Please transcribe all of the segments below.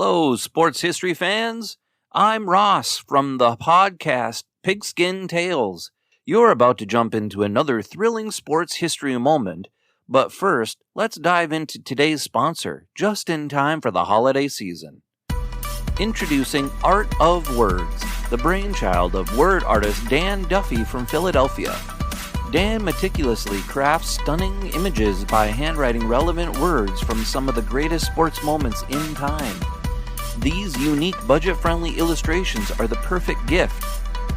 Hello, sports history fans. I'm Ross from the podcast Pigskin Tales. You're about to jump into another thrilling sports history moment, but first, let's dive into today's sponsor, just in time for the holiday season. Introducing Art of Words, the brainchild of word artist Dan Duffy from Philadelphia. Dan meticulously crafts stunning images by handwriting relevant words from some of the greatest sports moments in time. These unique budget-friendly illustrations are the perfect gift,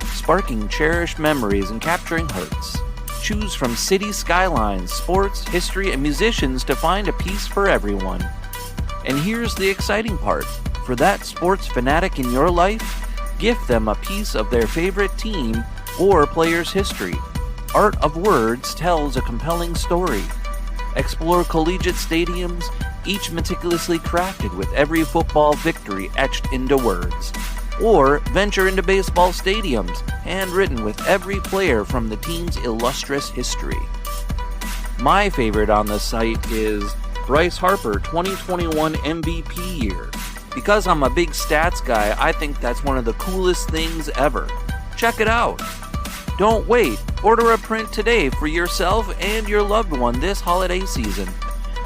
sparking cherished memories and capturing hearts. Choose from city skylines, sports, history, and musicians to find a piece for everyone. And here's the exciting part. For that sports fanatic in your life, gift them a piece of their favorite team or player's history. Art of Words tells a compelling story. Explore collegiate stadiums, each meticulously crafted with every football victory etched into words. Or venture into baseball stadiums, handwritten with every player from the team's illustrious history. My favorite on the site is Bryce Harper 2021 MVP year. Because I'm a big stats guy, I think that's one of the coolest things ever. Check it out. Don't wait. Order a print today for yourself and your loved one this holiday season.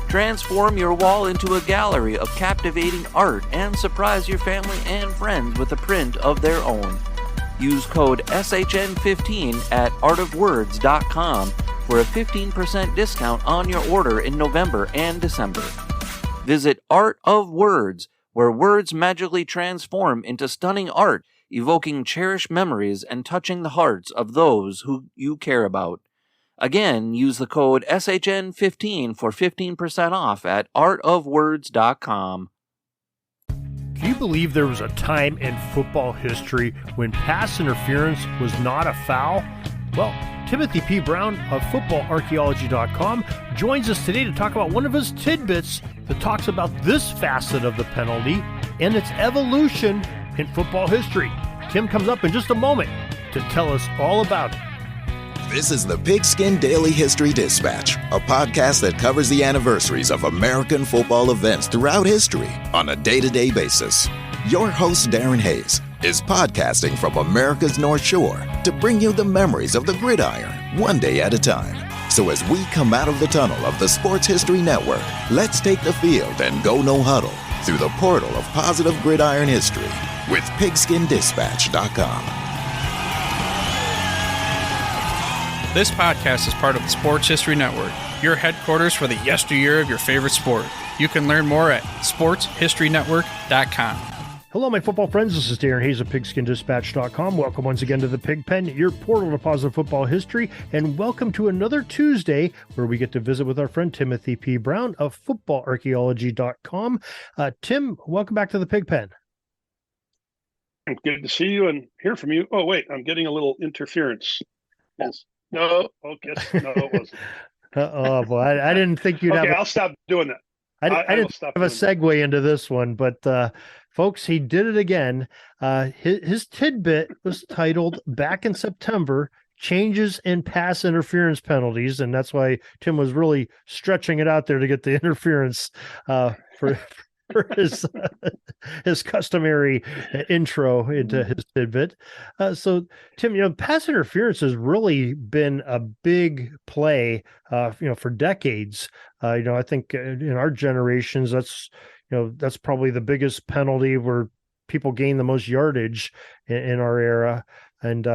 Transform your wall into a gallery of captivating art and surprise your family and friends with a print of their own. Use code SHN15 at artofwords.com for a 15% discount on your order in November and December. Visit Art of Words, where words magically transform into stunning art, evoking cherished memories and touching the hearts of those who you care about. Again, use the code SHN15 for 15% off at artofwords.com. Can you believe there was a time in football history when pass interference was not a foul? Well, Timothy P. Brown of FootballArchaeology.com joins us today to talk about one of his tidbits that talks about this facet of the penalty and its evolution in football history. Tim comes up in just a moment to tell us all about it. This is the Pigskin Daily History Dispatch, a podcast that covers the anniversaries of American football events throughout history on a day-to-day basis. Your host, Darren Hayes, is podcasting from America's North Shore to bring you the memories of the gridiron one day at a time. So as we come out of the tunnel of the Sports History Network, let's take the field and go no huddle through the portal of positive gridiron history with pigskindispatch.com. This podcast is part of the Sports History Network, your headquarters for the yesteryear of your favorite sport. You can learn more at sportshistorynetwork.com. Hello, my football friends. This is Darren Hayes of pigskindispatch.com. Welcome once again to the Pig Pen, your portal to positive football history, and welcome to another Tuesday where we get to visit with our friend Timothy P. Brown of footballarchaeology.com. Tim, welcome back to the Pig Pen. Good to see you and hear from you. Oh, wait, I'm getting a little interference. Yes. No, okay. No, it wasn't. Oh, boy, I didn't think you'd okay, have. I'll stop doing that. I didn't have a segue into this one, but folks, he did it again. His tidbit was titled "Back in September: Changes in Pass Interference Penalties," and that's why Tim was really stretching it out there to get the interference for his customary intro into his tidbit. So, Tim, pass interference has really been a big play, for decades. I think in our generations, that's probably the biggest penalty where people gain the most yardage in our era. And,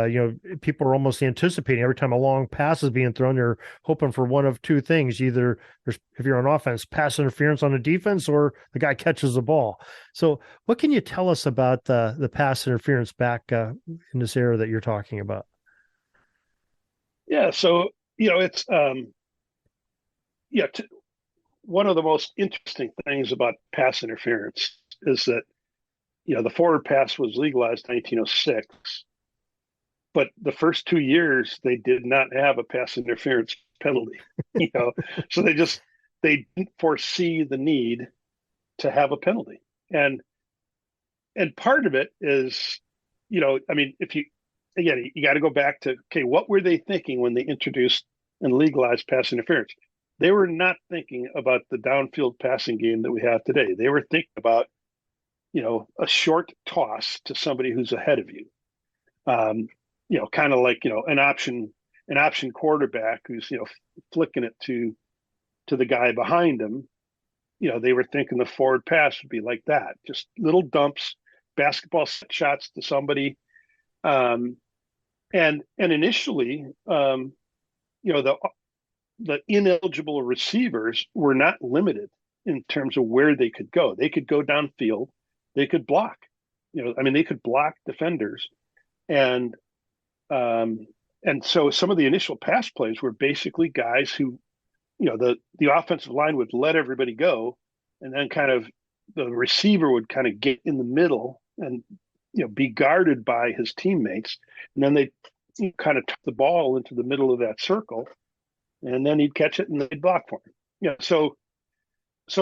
people are almost anticipating every time a long pass is being thrown, they're hoping for one of two things. Either if you're on offense, pass interference on the defense, or the guy catches the ball. So what can you tell us about the pass interference back in this era that you're talking about? Yeah. So, it's, one of the most interesting things about pass interference is that, the forward pass was legalized in 1906. But the first 2 years, they did not have a pass interference penalty, so they didn't foresee the need to have a penalty. And part of it is, if you got to go back to, okay, what were they thinking when they introduced and legalized pass interference? They were not thinking about the downfield passing game that we have today. They were thinking about a short toss to somebody who's ahead of you. Kind of like, an option quarterback who's, flicking it to the guy behind him. They were thinking the forward pass would be like that, just little dumps, basketball shots to somebody. And initially, the ineligible receivers were not limited in terms of where they could go. They could go downfield, they could block. They could block defenders, and so some of the initial pass plays were basically guys who, the offensive line would let everybody go, and then kind of the receiver would kind of get in the middle and be guarded by his teammates, and then they kind of tuck the ball into the middle of that circle, and then he'd catch it and they'd block for him. So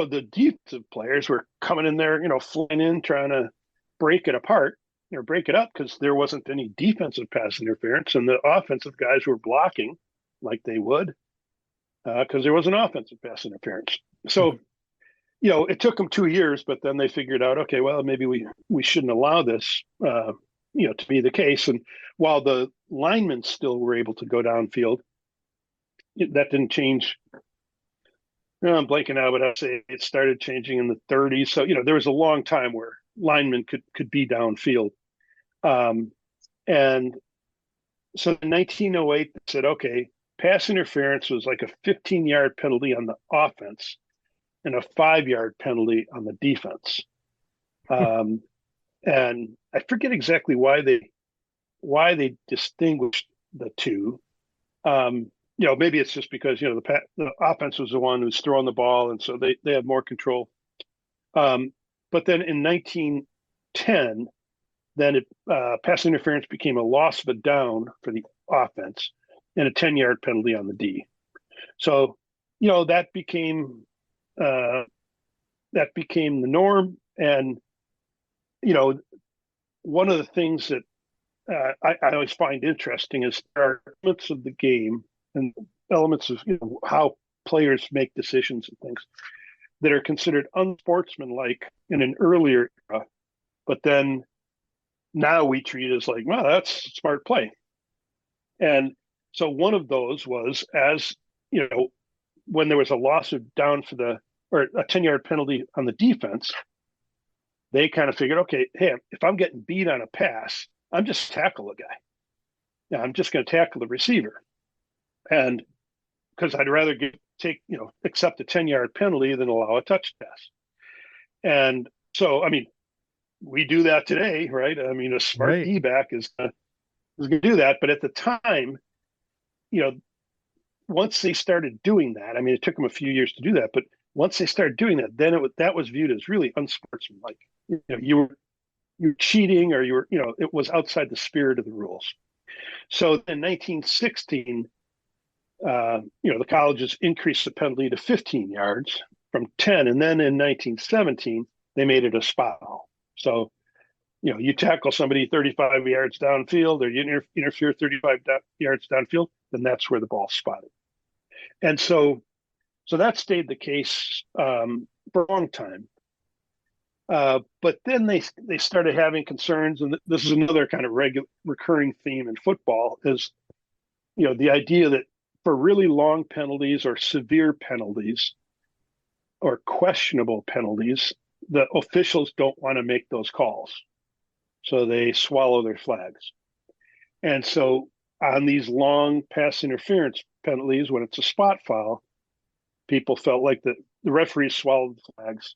the defensive players were coming in there, flying in, trying to break it apart or break it up because there wasn't any defensive pass interference, and the offensive guys were blocking like they would because there was an offensive pass interference. So, it took them 2 years, but then they figured out, okay, well, maybe we shouldn't allow this, to be the case. And while the linemen still were able to go downfield, that didn't change. I'm blanking out, but I'd say it started changing in the 30s. So, there was a long time where linemen could be downfield. And so in 1908, they said, okay, pass interference was like a 15-yard penalty on the offense and a 5-yard penalty on the defense. And I forget exactly why they distinguished the two. Maybe it's just because, the offense was the one who's throwing the ball, and so they had more control. But then in 1910, then pass interference became a loss of a down for the offense and a 10-yard penalty on the D. So, that became the norm. And, one of the things that I always find interesting is there are elements of the game and elements of how players make decisions and things that are considered unsportsmanlike in an earlier era, but then now we treat it as like, wow, that's smart play. And so one of those was, as when there was a loss of down or a 10-yard penalty on the defense, they kind of figured, okay, hey, if I'm getting beat on a pass, I'm just tackle a guy. I'm just going to tackle the receiver. And because I'd rather accept a 10-yard penalty than allow a touch pass. And so, we do that today, right? A smart D-back is going to do that. But at the time, once they started doing that, it took them a few years to do that. But once they started doing that, then that was viewed as really unsportsmanlike. You were cheating, or it was outside the spirit of the rules. So in 1916, the colleges increased the penalty to 15 yards from 10. And then in 1917, they made it a spot foul. So, you tackle somebody 35 yards downfield, or you interfere 35 yards downfield, then that's where the ball's spotted. And so that stayed the case for a long time. But then they started having concerns, and this is another kind of recurring theme in football, is, the idea that for really long penalties or severe penalties or questionable penalties, the officials don't want to make those calls. So they swallow their flags. And so on these long pass interference penalties, when it's a spot foul, people felt like the referees swallowed the flags.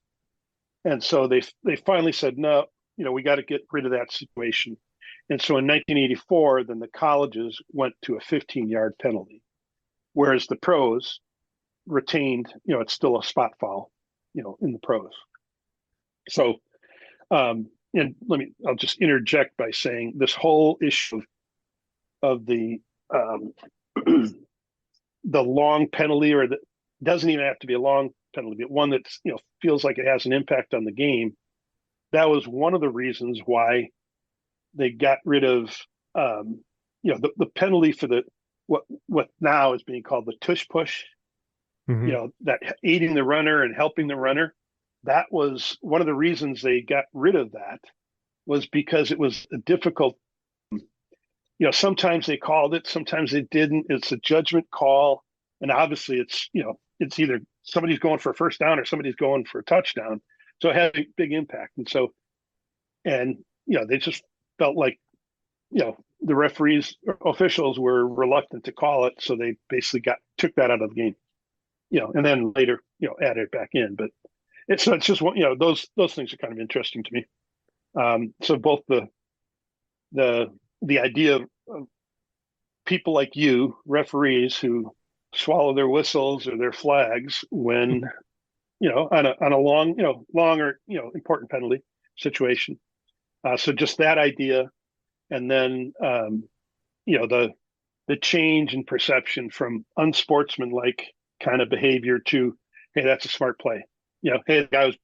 And so they finally said, no, we got to get rid of that situation. And so in 1984, then the colleges went to a 15-yard penalty, whereas the pros retained, it's still a spot foul, in the pros. So, and I'll just interject by saying this whole issue of the long penalty, or doesn't even have to be a long penalty, but one that feels like it has an impact on the game. That was one of the reasons why they got rid of the penalty for what now is being called the tush push. That aiding the runner and helping the runner. that was one of the reasons they got rid of that, was because it was a difficult, sometimes they called it, sometimes they didn't. It's a judgment call. And obviously it's either somebody's going for a first down or somebody's going for a touchdown. So it had a big impact. And they just felt like, the referees, officials were reluctant to call it. So they basically took that out of the game, and then later, added it back in. But it's just one, those things are kind of interesting to me. So both the idea of people like you, referees, who swallow their whistles or their flags when, on a long or important penalty situation. So just that idea, and then the change in perception from unsportsmanlike kind of behavior to, hey, that's a smart play. Hey, the guy was,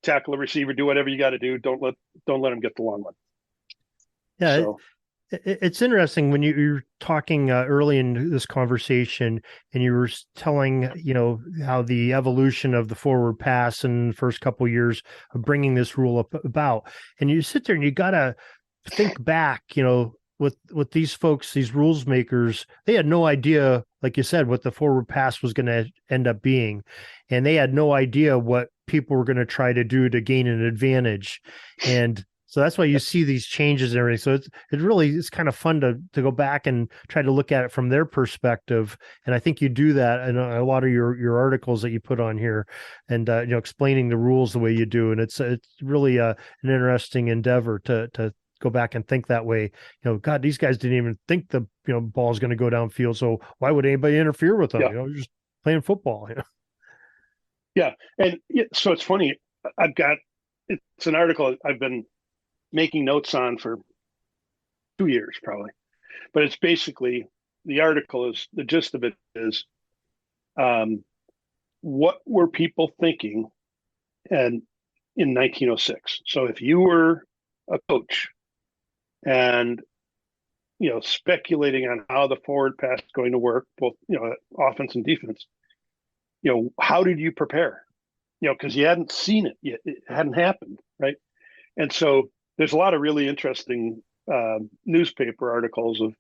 tackle a receiver, do whatever you got to do. Don't let him get the long one. Yeah. So, it's interesting when you're talking early in this conversation, and you were telling, how the evolution of the forward pass in the first couple of years of bringing this rule about, and you sit there and you got to think back, with these folks, these rules makers, they had no idea, like you said, what the forward pass was going to end up being. And they had no idea what people were going to try to do to gain an advantage. And so that's why you see these changes and everything. So it's kind of fun to go back and try to look at it from their perspective. And I think you do that in a lot of your articles that you put on here, and explaining the rules the way you do. And it's really an interesting endeavor to go back and think that way. God, these guys didn't even think the ball is going to go downfield. So why would anybody interfere with them? Yeah. You're just playing football. Yeah, and so it's funny. It's an article I've been making notes on for 2 years probably, but it's basically, the article is, the gist of it is, what were people thinking and in 1906? So if you were a coach and speculating on how the forward pass is going to work, both offense and defense, how did you prepare? Because you hadn't seen it yet, it hadn't happened, right? And so there's a lot of really interesting newspaper articles of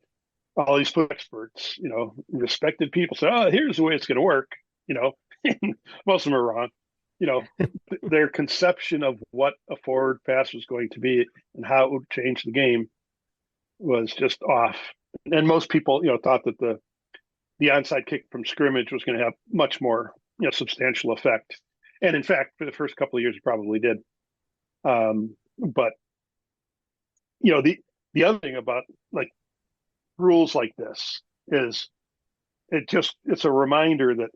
all these experts, respected people say, oh, here's the way it's going to work. Most of them are wrong. Their conception of what a forward pass was going to be and how it would change the game was just off. And most people, thought that the onside kick from scrimmage was going to have much more, substantial effect. And in fact, for the first couple of years, it probably did. But the other thing about like rules like this is it's a reminder that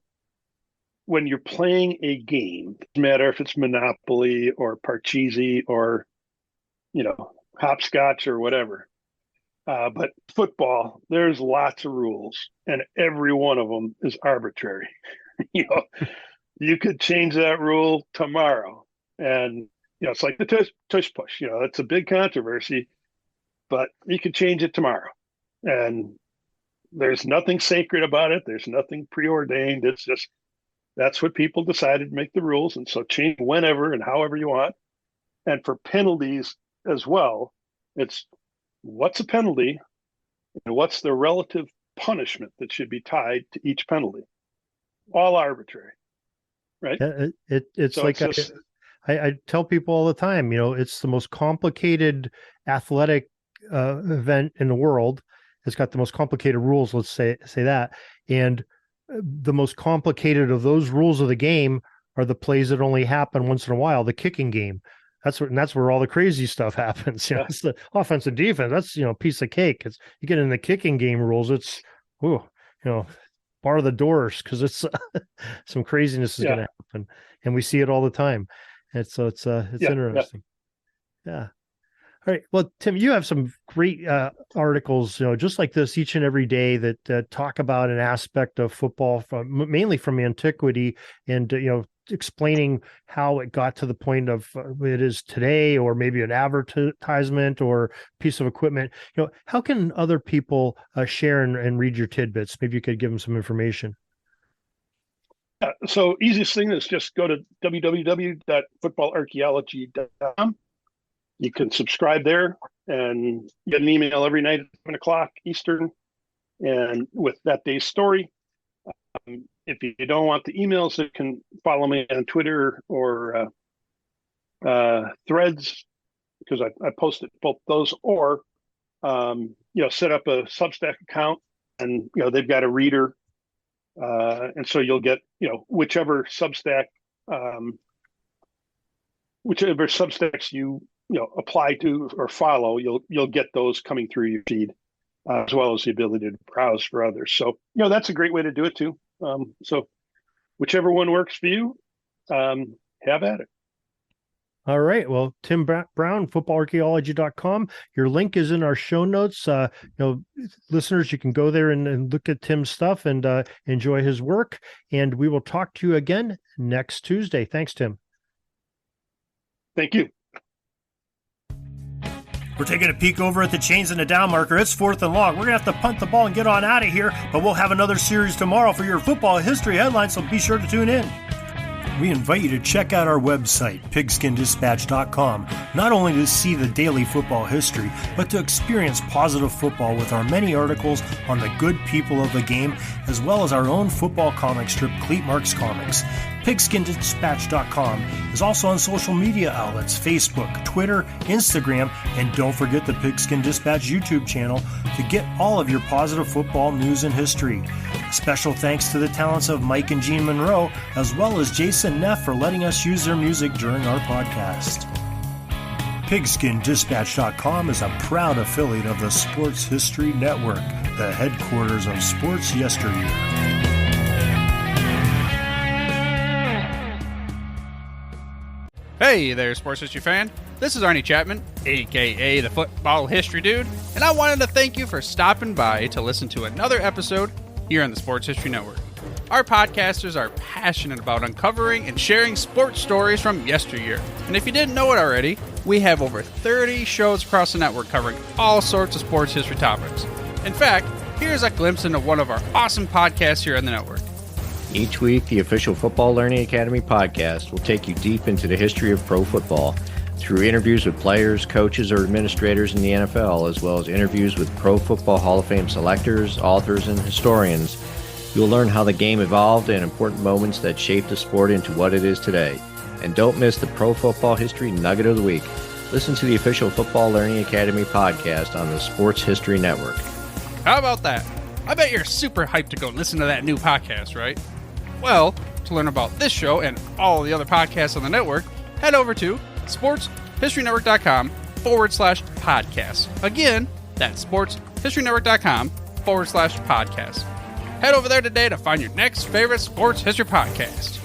when you're playing a game, no matter if it's Monopoly or Parcheesi or hopscotch or whatever, but football, there's lots of rules, and every one of them is arbitrary. You could change that rule tomorrow, and it's like the tush push. It's a big controversy, but you could change it tomorrow, and there's nothing sacred about it. There's nothing preordained. It's just that's what people decided to make the rules, and so change whenever and however you want. And for penalties as well, it's what's a penalty and what's the relative punishment that should be tied to each penalty. All arbitrary, right? It's so like I tell people all the time, it's the most complicated athletic event in the world. It's got the most complicated rules, let's say that. And the most complicated of those rules of the game are the plays that only happen once in a while, the kicking game. That's where all the crazy stuff happens. It's the offense and defense. That's, piece of cake. It's, you get in the kicking game rules, it's, bar the doors, because it's some craziness is going to happen, and we see it all the time. And so it's interesting. Yeah. All right. Well, Tim, you have some great articles, just like this each and every day that talk about an aspect of football mainly from antiquity, and, explaining how it got to the point of it is today, or maybe an advertisement or piece of equipment. How can other people share and read your tidbits? Maybe you could give them some information. So easiest thing is just go to www.footballarchaeology.com. You can subscribe there and get an email every night at 7 o'clock Eastern, and with that day's story. If you don't want the emails, you can follow me on Twitter or Threads, because I posted both those, or set up a Substack account, and they've got a reader, and so you'll get whichever Substacks you apply to or follow, you'll get those coming through your feed, as well as the ability to browse for others. So that's a great way to do it too. So whichever one works for you, have at it. All right. Well, Tim Brown, footballarchaeology.com. Your link is in our show notes. Listeners, you can go there and look at Tim's stuff and enjoy his work. And we will talk to you again next Tuesday. Thanks, Tim. Thank you. We're taking a peek over at the chains and the down marker. It's 4th and long. We're going to have to punt the ball and get on out of here, but we'll have another series tomorrow for your football history headlines, so be sure to tune in. We invite you to check out our website, pigskindispatch.com, not only to see the daily football history, but to experience positive football with our many articles on the good people of the game, as well as our own football comic strip, Cleat Marks Comics. Pigskindispatch.com is also on social media outlets, Facebook, Twitter, Instagram, and don't forget the Pigskin Dispatch YouTube channel to get all of your positive football news and history. Special thanks to the talents of Mike and Gene Monroe, as well as Jason Neff for letting us use their music during our podcast. PigskinDispatch.com is a proud affiliate of the Sports History Network, the headquarters of sports yesteryear. Hey there, sports history fan. This is Arnie Chapman, aka the Football History Dude, and I wanted to thank you for stopping by to listen to another episode here on the Sports History Network. Our podcasters are passionate about uncovering and sharing sports stories from yesteryear. And if you didn't know it already, we have over 30 shows across the network covering all sorts of sports history topics. In fact, here's a glimpse into one of our awesome podcasts here on the network. Each week, the official Football Learning Academy podcast will take you deep into the history of pro football through interviews with players, coaches, or administrators in the NFL, as well as interviews with Pro Football Hall of Fame selectors, authors, and historians. You'll learn how the game evolved and important moments that shaped the sport into what it is today. And don't miss the Pro Football History Nugget of the Week. Listen to the official Football Learning Academy podcast on the Sports History Network. How about that? I bet you're super hyped to go listen to that new podcast, right? Well, to learn about this show and all the other podcasts on the network, head over to sportshistorynetwork.com/podcast. Again, that's sportshistorynetwork.com/podcast. Head over there today to find your next favorite sports history podcast.